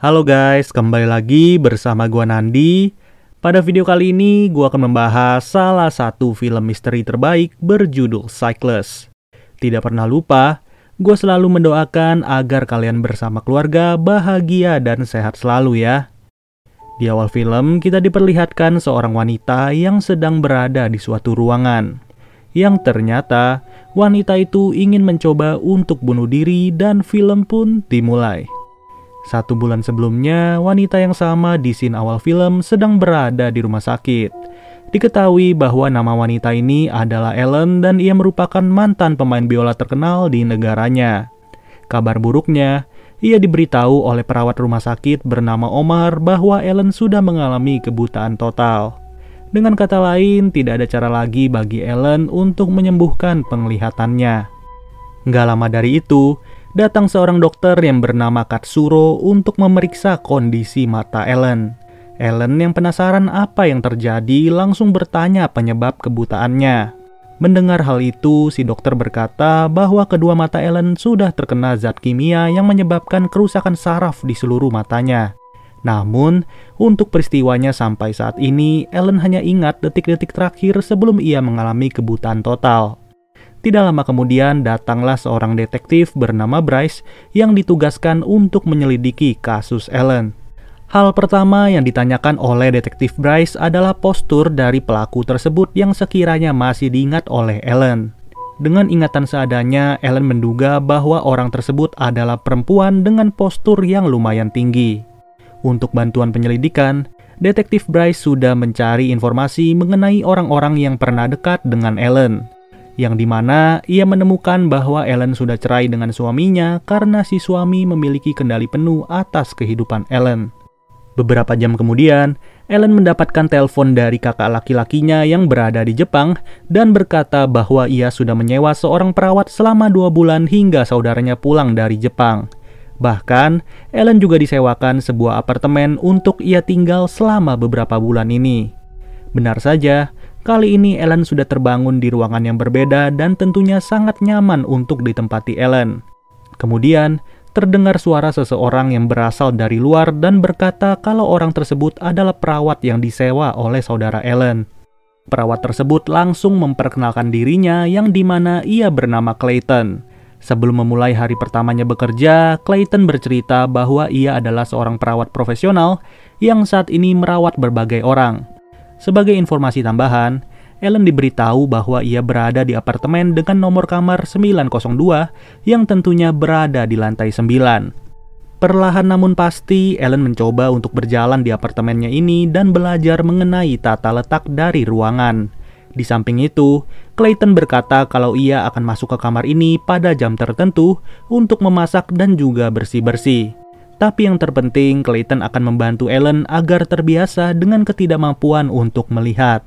Halo guys, kembali lagi bersama gua Nandi. Pada video kali ini gua akan membahas salah satu film misteri terbaik berjudul Cyclus. Tidak pernah lupa, gua selalu mendoakan agar kalian bersama keluarga bahagia dan sehat selalu ya. Di awal film kita diperlihatkan seorang wanita yang sedang berada di suatu ruangan. Yang ternyata wanita itu ingin mencoba untuk bunuh diri dan film pun dimulai. 1 bulan sebelumnya, wanita yang sama di scene awal film sedang berada di rumah sakit. Diketahui bahwa nama wanita ini adalah Ellen dan ia merupakan mantan pemain biola terkenal di negaranya. Kabar buruknya, ia diberitahu oleh perawat rumah sakit bernama Omar bahwa Ellen sudah mengalami kebutaan total. Dengan kata lain, tidak ada cara lagi bagi Ellen untuk menyembuhkan penglihatannya. Nggak lama dari itu, datang seorang dokter yang bernama Katsuro untuk memeriksa kondisi mata Ellen. Ellen yang penasaran apa yang terjadi langsung bertanya penyebab kebutaannya. Mendengar hal itu, si dokter berkata bahwa kedua mata Ellen sudah terkena zat kimia yang menyebabkan kerusakan saraf di seluruh matanya. Namun, untuk peristiwanya sampai saat ini, Ellen hanya ingat detik-detik terakhir sebelum ia mengalami kebutaan total. Tidak lama kemudian datanglah seorang detektif bernama Bryce yang ditugaskan untuk menyelidiki kasus Ellen. Hal pertama yang ditanyakan oleh detektif Bryce adalah postur dari pelaku tersebut yang sekiranya masih diingat oleh Ellen. Dengan ingatan seadanya, Ellen menduga bahwa orang tersebut adalah perempuan dengan postur yang lumayan tinggi. Untuk bantuan penyelidikan, detektif Bryce sudah mencari informasi mengenai orang-orang yang pernah dekat dengan Ellen. Yang dimana ia menemukan bahwa Ellen sudah cerai dengan suaminya karena si suami memiliki kendali penuh atas kehidupan Ellen. Beberapa jam kemudian, Ellen mendapatkan telepon dari kakak laki-lakinya yang berada di Jepang dan berkata bahwa ia sudah menyewa seorang perawat selama 2 bulan hingga saudaranya pulang dari Jepang. Bahkan, Ellen juga disewakan sebuah apartemen untuk ia tinggal selama beberapa bulan ini. Benar saja, kali ini Ellen sudah terbangun di ruangan yang berbeda dan tentunya sangat nyaman untuk ditempati Ellen. Kemudian, terdengar suara seseorang yang berasal dari luar dan berkata kalau orang tersebut adalah perawat yang disewa oleh saudara Ellen. Perawat tersebut langsung memperkenalkan dirinya yang dimana ia bernama Clayton. Sebelum memulai hari pertamanya bekerja, Clayton bercerita bahwa ia adalah seorang perawat profesional yang saat ini merawat berbagai orang. Sebagai informasi tambahan, Ellen diberitahu bahwa ia berada di apartemen dengan nomor kamar 902 yang tentunya berada di lantai 9. Perlahan namun pasti, Ellen mencoba untuk berjalan di apartemennya ini dan belajar mengenai tata letak dari ruangan. Di samping itu, Clayton berkata kalau ia akan masuk ke kamar ini pada jam tertentu untuk memasak dan juga bersih-bersih. Tapi yang terpenting, Clayton akan membantu Ellen agar terbiasa dengan ketidakmampuan untuk melihat.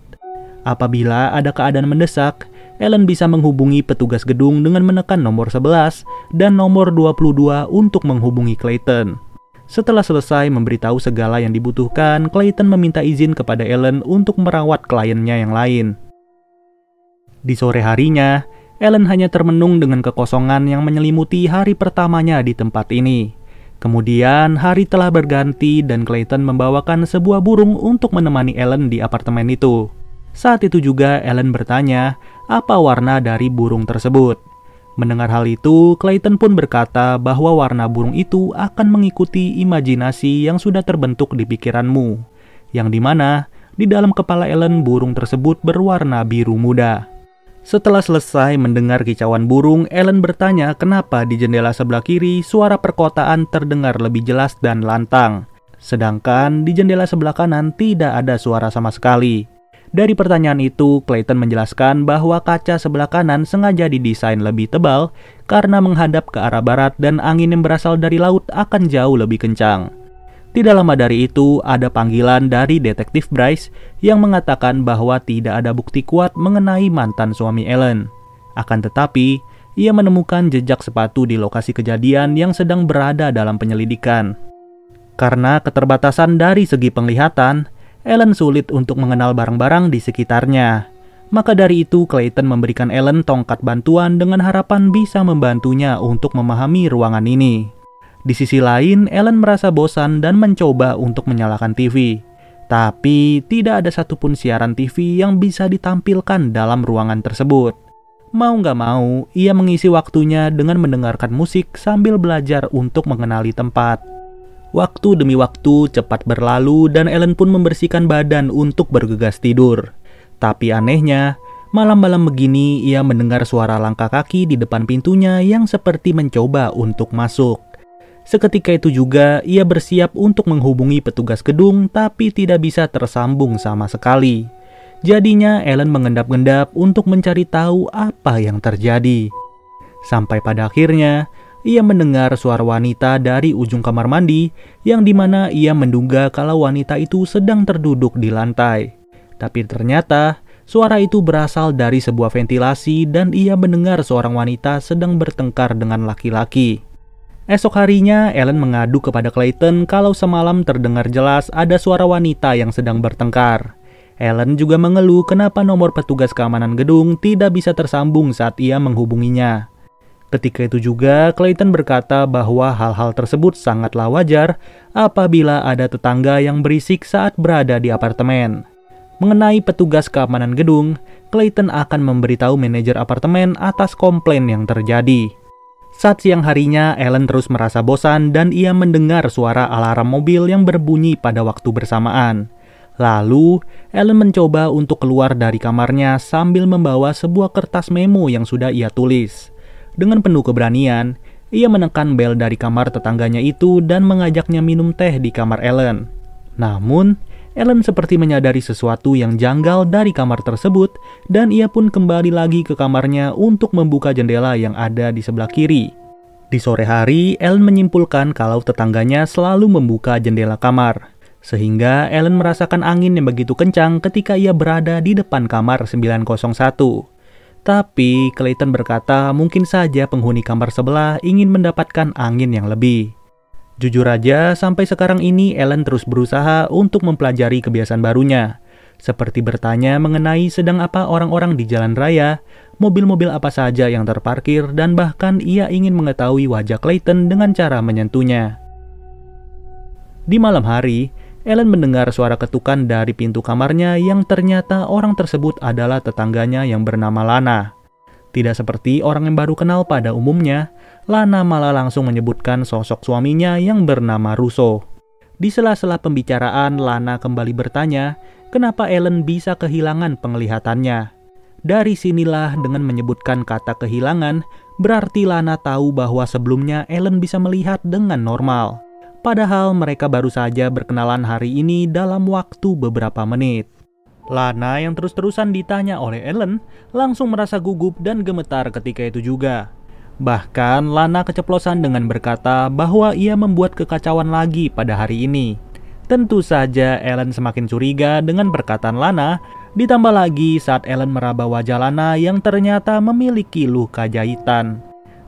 Apabila ada keadaan mendesak, Ellen bisa menghubungi petugas gedung dengan menekan nomor 11 dan nomor 22 untuk menghubungi Clayton. Setelah selesai memberitahu segala yang dibutuhkan, Clayton meminta izin kepada Ellen untuk merawat kliennya yang lain. Di sore harinya, Ellen hanya termenung dengan kekosongan yang menyelimuti hari pertamanya di tempat ini. Kemudian, hari telah berganti dan Clayton membawakan sebuah burung untuk menemani Ellen di apartemen itu. Saat itu juga Ellen bertanya apa warna dari burung tersebut. Mendengar hal itu, Clayton pun berkata bahwa warna burung itu akan mengikuti imajinasi yang sudah terbentuk di pikiranmu. Yang dimana, di dalam kepala Ellen burung tersebut berwarna biru muda. Setelah selesai mendengar kicauan burung, Ellen bertanya kenapa di jendela sebelah kiri suara perkotaan terdengar lebih jelas dan lantang. Sedangkan di jendela sebelah kanan tidak ada suara sama sekali. Dari pertanyaan itu, Clayton menjelaskan bahwa kaca sebelah kanan sengaja didesain lebih tebal karena menghadap ke arah barat dan angin yang berasal dari laut akan jauh lebih kencang. Tidak lama dari itu, ada panggilan dari detektif Bryce yang mengatakan bahwa tidak ada bukti kuat mengenai mantan suami Ellen. Akan tetapi, ia menemukan jejak sepatu di lokasi kejadian yang sedang berada dalam penyelidikan. Karena keterbatasan dari segi penglihatan, Ellen sulit untuk mengenal barang-barang di sekitarnya. Maka dari itu, Clayton memberikan Ellen tongkat bantuan dengan harapan bisa membantunya untuk memahami ruangan ini. Di sisi lain, Ellen merasa bosan dan mencoba untuk menyalakan TV. Tapi tidak ada satupun siaran TV yang bisa ditampilkan dalam ruangan tersebut. Mau nggak mau, ia mengisi waktunya dengan mendengarkan musik sambil belajar untuk mengenali tempat. Waktu demi waktu cepat berlalu dan Ellen pun membersihkan badan untuk bergegas tidur. Tapi anehnya, malam-malam begini ia mendengar suara langkah kaki di depan pintunya yang seperti mencoba untuk masuk. Seketika itu juga ia bersiap untuk menghubungi petugas gedung tapi tidak bisa tersambung sama sekali. Jadinya Ellen mengendap-endap untuk mencari tahu apa yang terjadi. Sampai pada akhirnya, ia mendengar suara wanita dari ujung kamar mandi yang dimana ia menduga kalau wanita itu sedang terduduk di lantai. Tapi ternyata suara itu berasal dari sebuah ventilasi dan ia mendengar seorang wanita sedang bertengkar dengan laki-laki. Esok harinya, Ellen mengadu kepada Clayton kalau semalam terdengar jelas ada suara wanita yang sedang bertengkar. Ellen juga mengeluh kenapa nomor petugas keamanan gedung tidak bisa tersambung saat ia menghubunginya. Ketika itu juga, Clayton berkata bahwa hal-hal tersebut sangatlah wajar apabila ada tetangga yang berisik saat berada di apartemen. Mengenai petugas keamanan gedung, Clayton akan memberitahu manajer apartemen atas komplain yang terjadi. Saat siang harinya, Ellen terus merasa bosan dan ia mendengar suara alarm mobil yang berbunyi pada waktu bersamaan. Lalu, Ellen mencoba untuk keluar dari kamarnya sambil membawa sebuah kertas memo yang sudah ia tulis. Dengan penuh keberanian, ia menekan bel dari kamar tetangganya itu dan mengajaknya minum teh di kamar Ellen. Namun, Ellen seperti menyadari sesuatu yang janggal dari kamar tersebut dan ia pun kembali lagi ke kamarnya untuk membuka jendela yang ada di sebelah kiri. Di sore hari, Ellen menyimpulkan kalau tetangganya selalu membuka jendela kamar. Sehingga Ellen merasakan angin yang begitu kencang ketika ia berada di depan kamar 901. Tapi Clayton berkata mungkin saja penghuni kamar sebelah ingin mendapatkan angin yang lebih. Jujur aja, sampai sekarang ini Ellen terus berusaha untuk mempelajari kebiasaan barunya. Seperti bertanya mengenai sedang apa orang-orang di jalan raya, mobil-mobil apa saja yang terparkir, dan bahkan ia ingin mengetahui wajah Clayton dengan cara menyentuhnya. Di malam hari, Ellen mendengar suara ketukan dari pintu kamarnya yang ternyata orang tersebut adalah tetangganya yang bernama Lana. Tidak seperti orang yang baru kenal pada umumnya, Lana malah langsung menyebutkan sosok suaminya yang bernama Russo. Di sela-sela pembicaraan, Lana kembali bertanya, kenapa Ellen bisa kehilangan penglihatannya. Dari sinilah dengan menyebutkan kata kehilangan, berarti Lana tahu bahwa sebelumnya Ellen bisa melihat dengan normal. Padahal mereka baru saja berkenalan hari ini dalam waktu beberapa menit. Lana yang terus-terusan ditanya oleh Ellen langsung merasa gugup dan gemetar ketika itu juga. Bahkan Lana keceplosan dengan berkata bahwa ia membuat kekacauan lagi pada hari ini. Tentu saja Ellen semakin curiga dengan perkataan Lana, ditambah lagi saat Ellen meraba wajah Lana yang ternyata memiliki luka jahitan.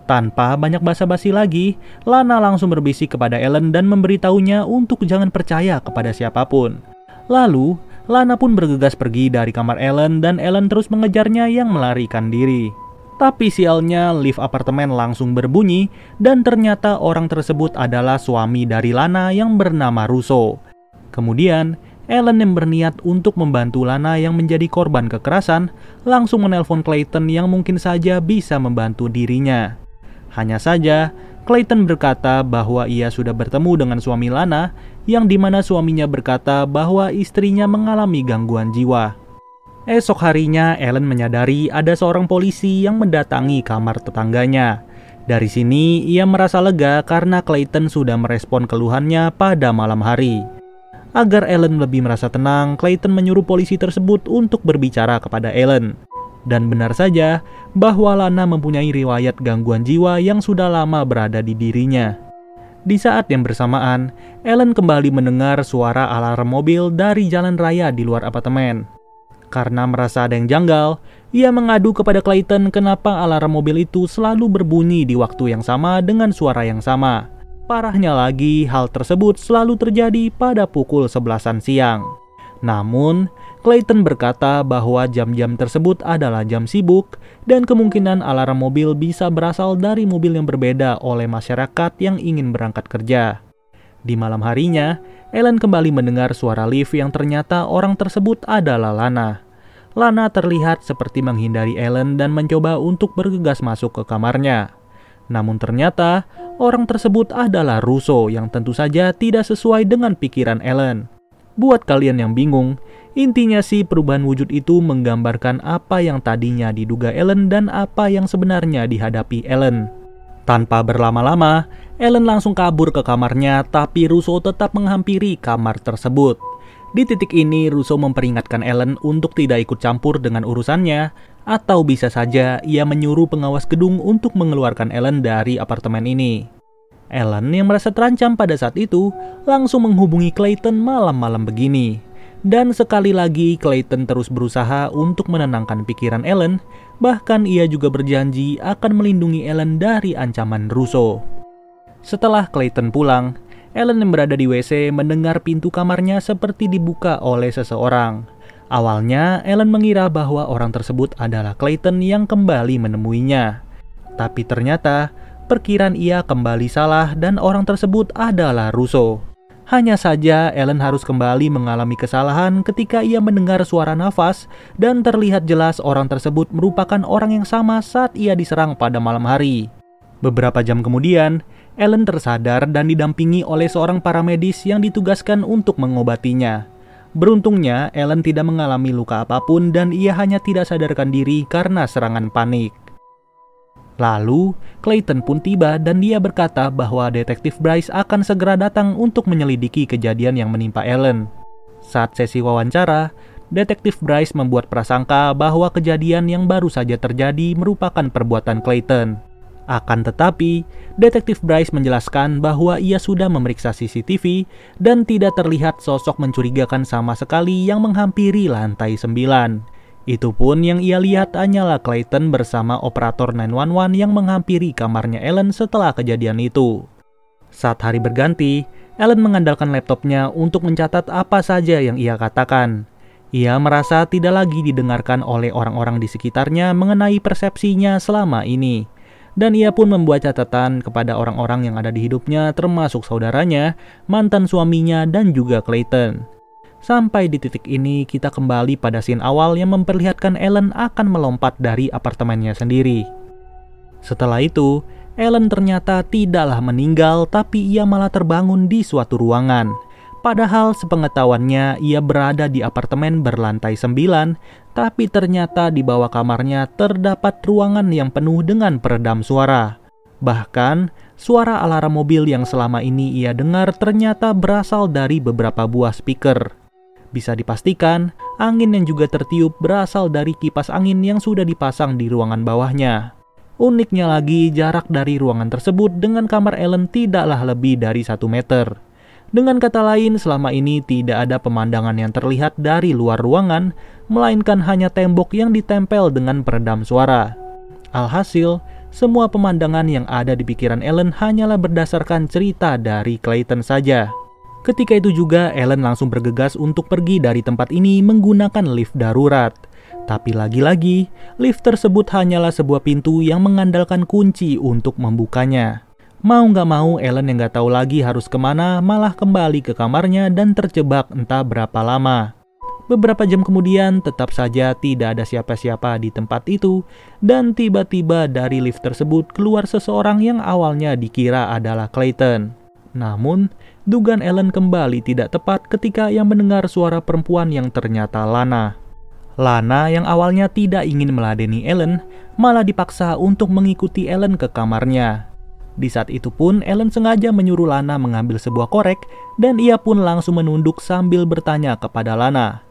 Tanpa banyak basa-basi lagi, Lana langsung berbisik kepada Ellen dan memberitahunya untuk jangan percaya kepada siapapun. Lalu, Lana pun bergegas pergi dari kamar Ellen dan Ellen terus mengejarnya yang melarikan diri. Tapi sialnya, lift apartemen langsung berbunyi dan ternyata orang tersebut adalah suami dari Lana yang bernama Russo. Kemudian, Ellen yang berniat untuk membantu Lana yang menjadi korban kekerasan langsung menelpon Clayton yang mungkin saja bisa membantu dirinya. Hanya saja, Clayton berkata bahwa ia sudah bertemu dengan suami Lana, yang dimana suaminya berkata bahwa istrinya mengalami gangguan jiwa. Esok harinya, Ellen menyadari ada seorang polisi yang mendatangi kamar tetangganya. Dari sini, ia merasa lega karena Clayton sudah merespon keluhannya pada malam hari. Agar Ellen lebih merasa tenang, Clayton menyuruh polisi tersebut untuk berbicara kepada Ellen. Dan benar saja bahwa Lana mempunyai riwayat gangguan jiwa yang sudah lama berada di dirinya. Di saat yang bersamaan, Ellen kembali mendengar suara alarm mobil dari jalan raya di luar apartemen. Karena merasa ada yang janggal, ia mengadu kepada Clayton kenapa alarm mobil itu selalu berbunyi di waktu yang sama dengan suara yang sama. Parahnya lagi, hal tersebut selalu terjadi pada pukul 11-an siang. Namun, Clayton berkata bahwa jam-jam tersebut adalah jam sibuk dan kemungkinan alarm mobil bisa berasal dari mobil yang berbeda oleh masyarakat yang ingin berangkat kerja. Di malam harinya, Ellen kembali mendengar suara lift yang ternyata orang tersebut adalah Lana. Lana terlihat seperti menghindari Ellen dan mencoba untuk bergegas masuk ke kamarnya. Namun ternyata, orang tersebut adalah Russo yang tentu saja tidak sesuai dengan pikiran Ellen. Buat kalian yang bingung, intinya sih perubahan wujud itu menggambarkan apa yang tadinya diduga Ellen dan apa yang sebenarnya dihadapi Ellen. Tanpa berlama-lama, Ellen langsung kabur ke kamarnya, tapi Russo tetap menghampiri kamar tersebut. Di titik ini, Russo memperingatkan Ellen untuk tidak ikut campur dengan urusannya, atau bisa saja ia menyuruh pengawas gedung untuk mengeluarkan Ellen dari apartemen ini. Ellen yang merasa terancam pada saat itu langsung menghubungi Clayton malam-malam begini. Dan sekali lagi Clayton terus berusaha untuk menenangkan pikiran Ellen, bahkan ia juga berjanji akan melindungi Ellen dari ancaman Russo. Setelah Clayton pulang, Ellen yang berada di WC mendengar pintu kamarnya seperti dibuka oleh seseorang. Awalnya Ellen mengira bahwa orang tersebut adalah Clayton yang kembali menemuinya. Tapi ternyata perkiraan ia kembali salah dan orang tersebut adalah Russo. Hanya saja Ellen harus kembali mengalami kesalahan ketika ia mendengar suara nafas dan terlihat jelas orang tersebut merupakan orang yang sama saat ia diserang pada malam hari. Beberapa jam kemudian, Ellen tersadar dan didampingi oleh seorang paramedis yang ditugaskan untuk mengobatinya. Beruntungnya, Ellen tidak mengalami luka apapun dan ia hanya tidak sadarkan diri karena serangan panik. Lalu, Clayton pun tiba dan dia berkata bahwa detektif Bryce akan segera datang untuk menyelidiki kejadian yang menimpa Ellen. Saat sesi wawancara, detektif Bryce membuat prasangka bahwa kejadian yang baru saja terjadi merupakan perbuatan Clayton. Akan tetapi, detektif Bryce menjelaskan bahwa ia sudah memeriksa CCTV dan tidak terlihat sosok mencurigakan sama sekali yang menghampiri lantai 9. Itu pun yang ia lihat hanyalah Clayton bersama operator 911 yang menghampiri kamarnya Ellen setelah kejadian itu. Saat hari berganti, Ellen mengandalkan laptopnya untuk mencatat apa saja yang ia katakan. Ia merasa tidak lagi didengarkan oleh orang-orang di sekitarnya mengenai persepsinya selama ini. Dan ia pun membuat catatan kepada orang-orang yang ada di hidupnya termasuk saudaranya, mantan suaminya, dan juga Clayton. Sampai di titik ini kita kembali pada scene awal yang memperlihatkan Ellen akan melompat dari apartemennya sendiri. Setelah itu, Ellen ternyata tidaklah meninggal tapi ia malah terbangun di suatu ruangan. Padahal sepengetahuannya ia berada di apartemen berlantai 9, tapi ternyata di bawah kamarnya terdapat ruangan yang penuh dengan peredam suara. Bahkan, suara alarm mobil yang selama ini ia dengar ternyata berasal dari beberapa buah speaker. Bisa dipastikan, angin yang juga tertiup berasal dari kipas angin yang sudah dipasang di ruangan bawahnya. Uniknya lagi, jarak dari ruangan tersebut dengan kamar Ellen tidaklah lebih dari 1 meter. Dengan kata lain, selama ini tidak ada pemandangan yang terlihat dari luar ruangan, melainkan hanya tembok yang ditempel dengan peredam suara. Alhasil, semua pemandangan yang ada di pikiran Ellen hanyalah berdasarkan cerita dari Clayton saja. Ketika itu juga Ellen langsung bergegas untuk pergi dari tempat ini menggunakan lift darurat. Tapi lagi-lagi, lift tersebut hanyalah sebuah pintu yang mengandalkan kunci untuk membukanya. Mau nggak mau, Ellen yang nggak tahu lagi harus kemana malah kembali ke kamarnya dan terjebak entah berapa lama. Beberapa jam kemudian tetap saja tidak ada siapa-siapa di tempat itu dan tiba-tiba dari lift tersebut keluar seseorang yang awalnya dikira adalah Clayton. Namun, dugaan Ellen kembali tidak tepat ketika ia mendengar suara perempuan yang ternyata Lana. Lana yang awalnya tidak ingin meladeni Ellen, malah dipaksa untuk mengikuti Ellen ke kamarnya. Di saat itu pun Ellen sengaja menyuruh Lana mengambil sebuah korek dan ia pun langsung menunduk sambil bertanya kepada Lana.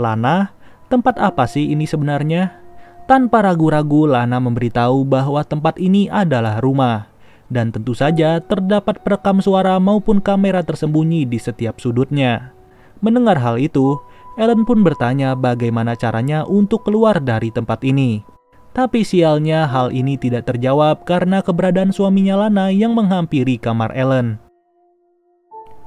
"Lana, tempat apa sih ini sebenarnya?" Tanpa ragu-ragu Lana memberitahu bahwa tempat ini adalah rumah. Dan tentu saja terdapat perekam suara maupun kamera tersembunyi di setiap sudutnya. Mendengar hal itu, Ellen pun bertanya bagaimana caranya untuk keluar dari tempat ini. Tapi sialnya hal ini tidak terjawab karena keberadaan suaminya Lana yang menghampiri kamar Ellen.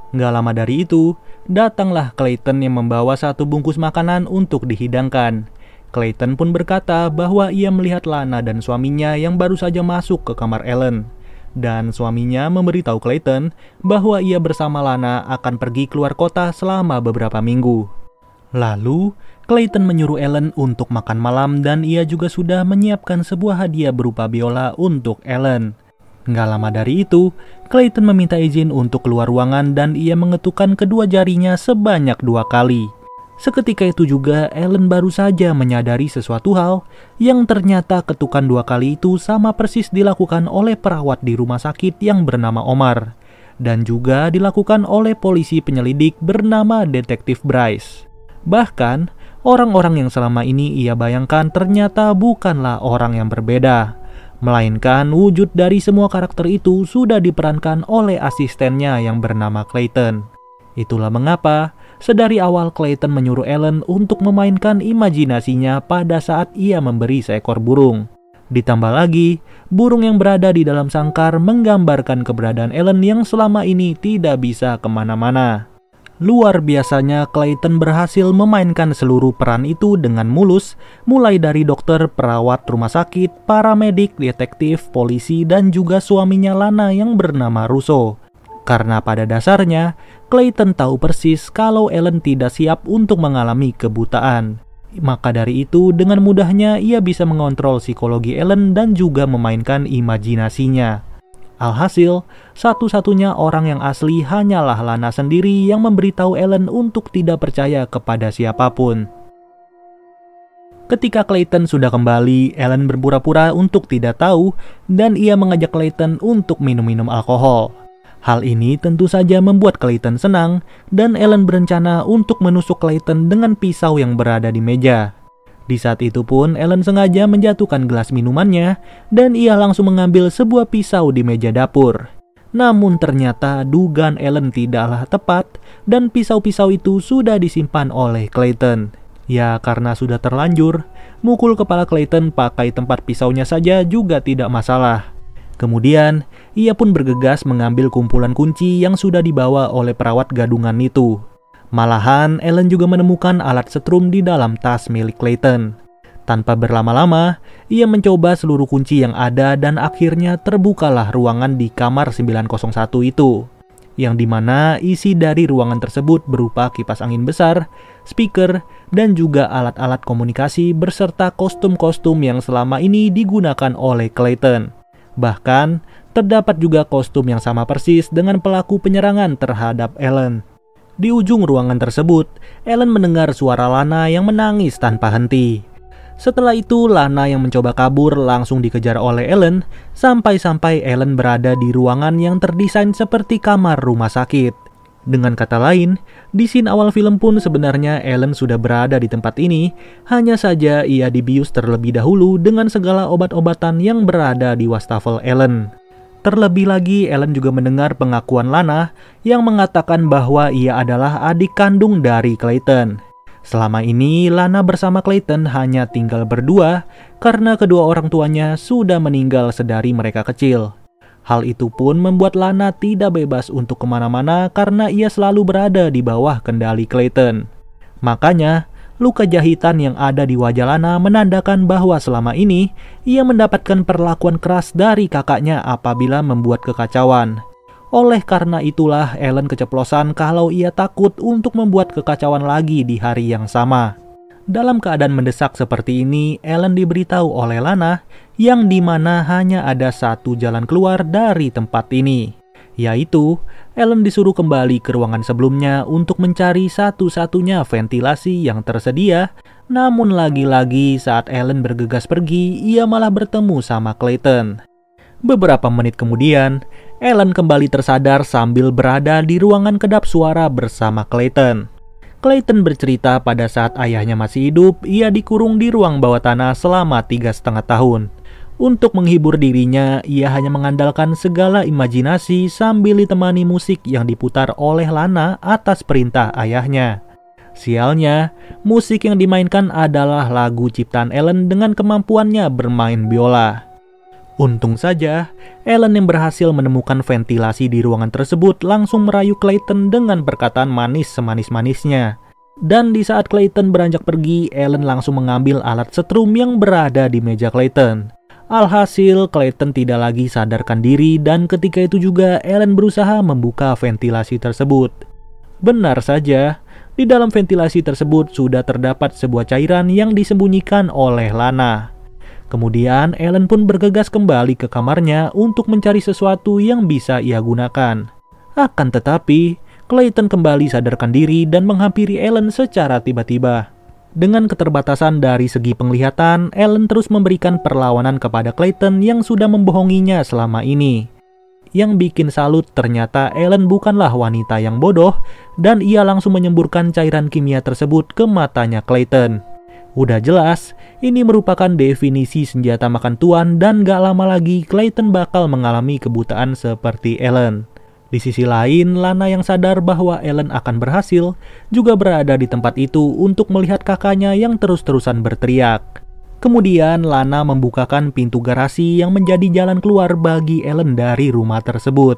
Nggak lama dari itu, datanglah Clayton yang membawa satu bungkus makanan untuk dihidangkan. Clayton pun berkata bahwa ia melihat Lana dan suaminya yang baru saja masuk ke kamar Ellen. Dan suaminya memberitahu Clayton bahwa ia bersama Lana akan pergi keluar kota selama beberapa minggu. Lalu, Clayton menyuruh Ellen untuk makan malam dan ia juga sudah menyiapkan sebuah hadiah berupa biola untuk Ellen. Nggak lama dari itu, Clayton meminta izin untuk keluar ruangan dan ia mengetukkan kedua jarinya sebanyak 2 kali. Seketika itu juga Ellen baru saja menyadari sesuatu hal yang ternyata ketukan 2 kali itu sama persis dilakukan oleh perawat di rumah sakit yang bernama Omar. Dan juga dilakukan oleh polisi penyelidik bernama Detektif Bryce. Bahkan, orang-orang yang selama ini ia bayangkan ternyata bukanlah orang yang berbeda. Melainkan wujud dari semua karakter itu sudah diperankan oleh asistennya yang bernama Clayton. Itulah mengapa sedari awal Clayton menyuruh Ellen untuk memainkan imajinasinya pada saat ia memberi seekor burung. Ditambah lagi, burung yang berada di dalam sangkar menggambarkan keberadaan Ellen yang selama ini tidak bisa kemana-mana. Luar biasanya Clayton berhasil memainkan seluruh peran itu dengan mulus, mulai dari dokter, perawat rumah sakit, paramedik, detektif, polisi, dan juga suaminya Lana yang bernama Russo. Karena pada dasarnya, Clayton tahu persis kalau Ellen tidak siap untuk mengalami kebutaan. Maka dari itu, dengan mudahnya ia bisa mengontrol psikologi Ellen dan juga memainkan imajinasinya. Alhasil, satu-satunya orang yang asli hanyalah Lana sendiri yang memberitahu Ellen untuk tidak percaya kepada siapapun. Ketika Clayton sudah kembali, Ellen berpura-pura untuk tidak tahu dan ia mengajak Clayton untuk minum-minum alkohol. Hal ini tentu saja membuat Clayton senang dan Ellen berencana untuk menusuk Clayton dengan pisau yang berada di meja. Di saat itu pun Ellen sengaja menjatuhkan gelas minumannya dan ia langsung mengambil sebuah pisau di meja dapur. Namun ternyata dugaan Ellen tidaklah tepat dan pisau-pisau itu sudah disimpan oleh Clayton. Ya karena sudah terlanjur, mukul kepala Clayton pakai tempat pisaunya saja juga tidak masalah. Kemudian, ia pun bergegas mengambil kumpulan kunci yang sudah dibawa oleh perawat gadungan itu. Malahan, Ellen juga menemukan alat setrum di dalam tas milik Clayton. Tanpa berlama-lama, ia mencoba seluruh kunci yang ada dan akhirnya terbukalah ruangan di kamar 901 itu. Yang dimana isi dari ruangan tersebut berupa kipas angin besar, speaker, dan juga alat-alat komunikasi berserta kostum-kostum yang selama ini digunakan oleh Clayton. Bahkan, terdapat juga kostum yang sama persis dengan pelaku penyerangan terhadap Ellen. Di ujung ruangan tersebut, Ellen mendengar suara Lana yang menangis tanpa henti. Setelah itu, Lana yang mencoba kabur langsung dikejar oleh Ellen, sampai-sampai Ellen berada di ruangan yang terdesain seperti kamar rumah sakit. Dengan kata lain, di scene awal film pun sebenarnya Ellen sudah berada di tempat ini, hanya saja ia dibius terlebih dahulu dengan segala obat-obatan yang berada di wastafel Ellen. Terlebih lagi, Ellen juga mendengar pengakuan Lana yang mengatakan bahwa ia adalah adik kandung dari Clayton. Selama ini, Lana bersama Clayton hanya tinggal berdua karena kedua orang tuanya sudah meninggal sedari mereka kecil. Hal itu pun membuat Lana tidak bebas untuk kemana-mana karena ia selalu berada di bawah kendali Clayton. Makanya, luka jahitan yang ada di wajah Lana menandakan bahwa selama ini ia mendapatkan perlakuan keras dari kakaknya apabila membuat kekacauan. Oleh karena itulah Ellen keceplosan kalau ia takut untuk membuat kekacauan lagi di hari yang sama. Dalam keadaan mendesak seperti ini, Ellen diberitahu oleh Lana yang dimana hanya ada satu jalan keluar dari tempat ini. Yaitu, Ellen disuruh kembali ke ruangan sebelumnya untuk mencari satu-satunya ventilasi yang tersedia. Namun lagi-lagi saat Ellen bergegas pergi, ia malah bertemu sama Clayton. Beberapa menit kemudian, Ellen kembali tersadar sambil berada di ruangan kedap suara bersama Clayton. Clayton bercerita pada saat ayahnya masih hidup, ia dikurung di ruang bawah tanah selama 3,5 tahun. Untuk menghibur dirinya, ia hanya mengandalkan segala imajinasi sambil ditemani musik yang diputar oleh Lana atas perintah ayahnya. Sialnya, musik yang dimainkan adalah lagu ciptaan Ellen dengan kemampuannya bermain biola. Untung saja, Ellen yang berhasil menemukan ventilasi di ruangan tersebut langsung merayu Clayton dengan perkataan manis semanis-manisnya. Dan di saat Clayton beranjak pergi, Ellen langsung mengambil alat setrum yang berada di meja Clayton. Alhasil, Clayton tidak lagi sadarkan diri dan ketika itu juga Ellen berusaha membuka ventilasi tersebut. Benar saja, di dalam ventilasi tersebut sudah terdapat sebuah cairan yang disembunyikan oleh Lana. Kemudian Ellen pun bergegas kembali ke kamarnya untuk mencari sesuatu yang bisa ia gunakan. Akan tetapi, Clayton kembali sadarkan diri dan menghampiri Ellen secara tiba-tiba. Dengan keterbatasan dari segi penglihatan, Ellen terus memberikan perlawanan kepada Clayton yang sudah membohonginya selama ini. Yang bikin salut ternyata Ellen bukanlah wanita yang bodoh dan ia langsung menyemburkan cairan kimia tersebut ke matanya Clayton. Udah jelas, ini merupakan definisi senjata makan tuan dan gak lama lagi Clayton bakal mengalami kebutaan seperti Ellen. Di sisi lain, Lana yang sadar bahwa Ellen akan berhasil juga berada di tempat itu untuk melihat kakaknya yang terus-terusan berteriak. Kemudian Lana membukakan pintu garasi yang menjadi jalan keluar bagi Ellen dari rumah tersebut.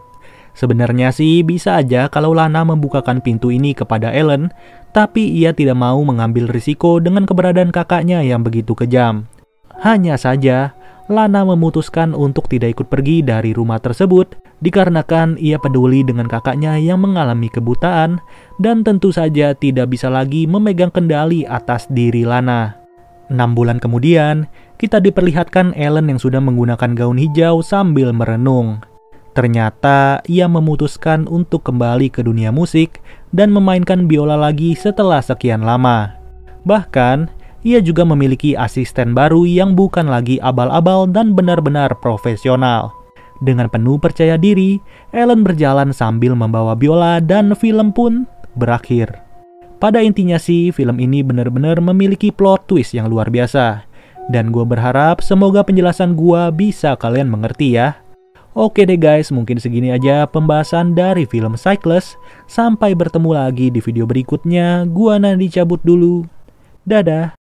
Sebenarnya sih bisa aja kalau Lana membukakan pintu ini kepada Ellen, tapi ia tidak mau mengambil risiko dengan keberadaan kakaknya yang begitu kejam. Hanya saja, Lana memutuskan untuk tidak ikut pergi dari rumah tersebut dikarenakan ia peduli dengan kakaknya yang mengalami kebutaan dan tentu saja tidak bisa lagi memegang kendali atas diri Lana. 6 bulan kemudian, kita diperlihatkan Ellen yang sudah menggunakan gaun hijau sambil merenung. Ternyata ia memutuskan untuk kembali ke dunia musik dan memainkan biola lagi setelah sekian lama. Bahkan, ia juga memiliki asisten baru yang bukan lagi abal-abal dan benar-benar profesional. Dengan penuh percaya diri, Ellen berjalan sambil membawa biola dan film pun berakhir. Pada intinya sih, film ini benar-benar memiliki plot twist yang luar biasa. Dan gue berharap semoga penjelasan gue bisa kalian mengerti ya. Oke deh guys, mungkin segini aja pembahasan dari film Cyclers. Sampai bertemu lagi di video berikutnya. Gua Nandi cabut dulu. Dadah.